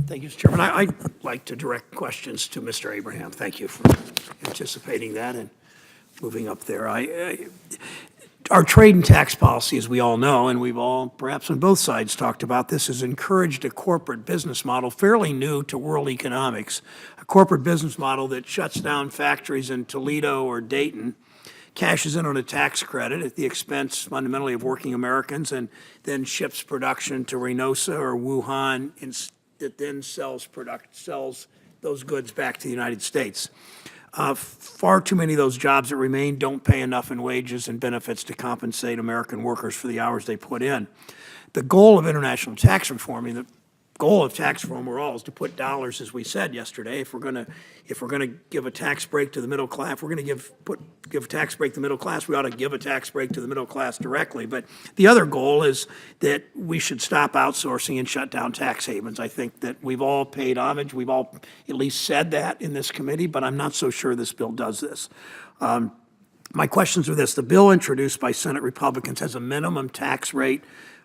Thank you, Mr. Chairman. I'd like to direct questions to Mr. Abraham. Thank you for anticipating that and moving up there. Our trade and tax policy, as we all know, and we've all, perhaps on both sides, talked about this, has encouraged a corporate business model fairly new to world economics, a corporate business model that shuts down factories in Toledo or Dayton, cashes in on a tax credit at the expense fundamentally of working Americans, and then ships production to Reynosa or Wuhan, that then sells those goods back to the United States. Far too many of those jobs that remain don't pay enough in wages and benefits to compensate American workers for the hours they put in. The goal of international tax reform, the goal of tax reform overall is to put dollars, as we said yesterday. If we're going to give a tax break to the middle class, if we're going to give a tax break to the middle class, we ought to give a tax break to the middle class directly. But the other goal is that we should stop outsourcing and shut down tax havens. I think that we've all paid homage. We've all at least said that in this committee, but I'm not so sure this bill does this. My questions are this. The bill introduced by Senate Republicans has a minimum tax rate,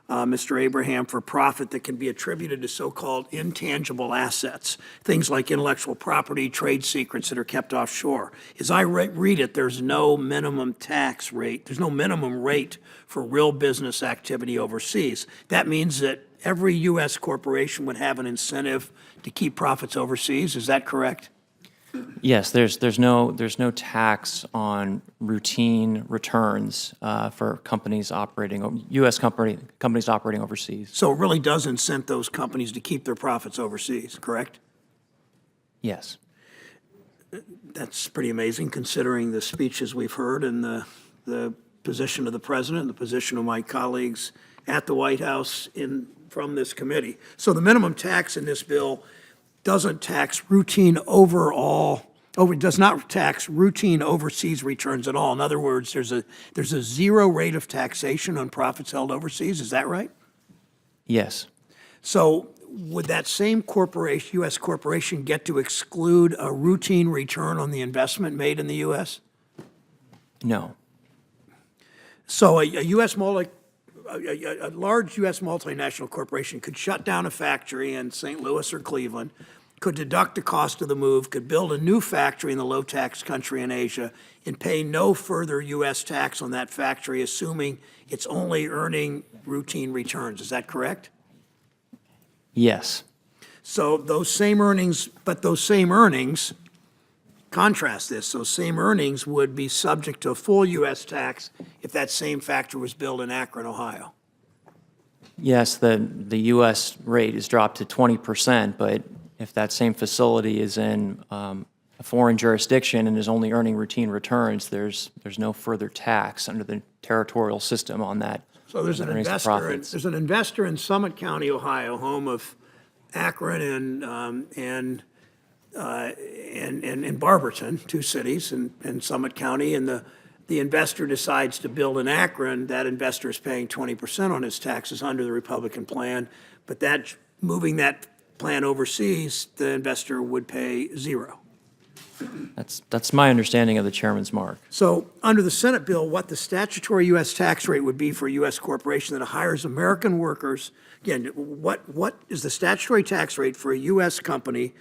Mr. Abraham, for profit that can be attributed to so-called intangible assets, things like intellectual property, trade secrets that are kept offshore. As I read it, there's no minimum tax rate. There's no minimum rate for real business activity overseas. That means that every U.S. corporation would have an incentive to keep profits overseas. Is that correct? Yes, there's no tax on routine returns for companies operating U.S. companies operating overseas. So it really does incent those companies to keep their profits overseas, correct? Yes. That's pretty amazing considering the speeches we've heard and the position of the president and the position of my colleagues at the White House from this committee. So the minimum tax in this bill doesn't tax does not tax routine overseas returns at all. In other words, there's a zero rate of taxation on profits held overseas. Is that right? Yes. So would that same corporation, U.S. corporation, get to exclude a routine return on the investment made in the U.S.? No. So a large U.S. multinational corporation could shut down a factory in St. Louis or Cleveland, could deduct the cost of the move, could build a new factory in the low-tax country in Asia, and pay no further U.S. tax on that factory, assuming it's only earning routine returns. Is that correct? Yes. So those same earnings, contrast this, those same earnings would be subject to a full U.S. tax if that same factory was built in Akron, Ohio. Yes, the U.S. rate is dropped to 20%, but if that same facility is in a foreign jurisdiction and is only earning routine returns, there's no further tax under the territorial system on that. So there's an investor in Summit County, Ohio, home of Akron and Barberton, two cities in Summit County, and the investor decides to build in Akron. That investor is paying 20% on his taxes under the Republican plan, but moving that plan overseas, the investor would pay zero. That's my understanding of the chairman's mark. So under the Senate bill, what the statutory U.S. tax rate would be for a U.S. corporation that hires American workers, again, what is the statutory tax rate for a U.S. company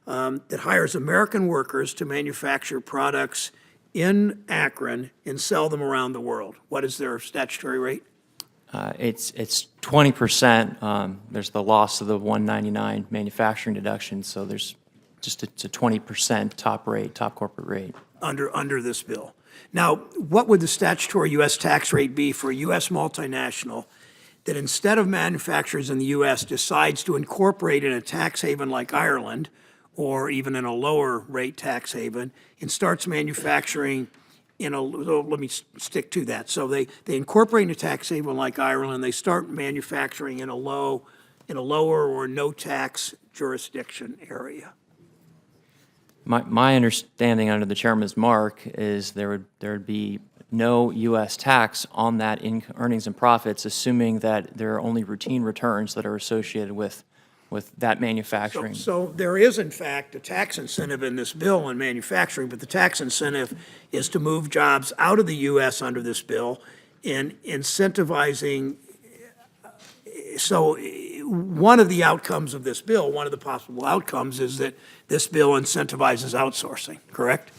that hires American workers to manufacture products in Akron and sell them around the world? What is their statutory rate? It's 20%. There's the loss of the 199 manufacturing deduction, so there's it's a 20% top corporate rate. Under this bill. Now, what would the statutory U.S. tax rate be for a U.S. multinational that instead of manufacturers in the U.S. decides to incorporate in a tax haven like Ireland, or even in a lower rate tax haven, and starts manufacturing let me stick to that. So they incorporate in a tax haven like Ireland, they start manufacturing in a lower or no tax jurisdiction area. My understanding under the chairman's mark is there would be no U.S. tax on that earnings and profits, assuming that there are only routine returns that are associated with that manufacturing. So there is, in fact, a tax incentive in this bill in manufacturing, but the tax incentive is to move jobs out of the U.S. under this bill in incentivizing. So one of the outcomes of this bill, one of the possible outcomes is that this bill incentivizes outsourcing, correct?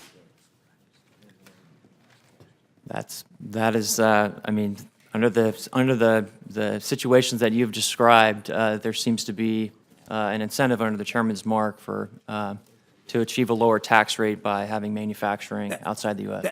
That is, I mean, under the situations that you've described, there seems to be an incentive under the chairman's mark for, to achieve a lower tax rate by having manufacturing outside the U.S.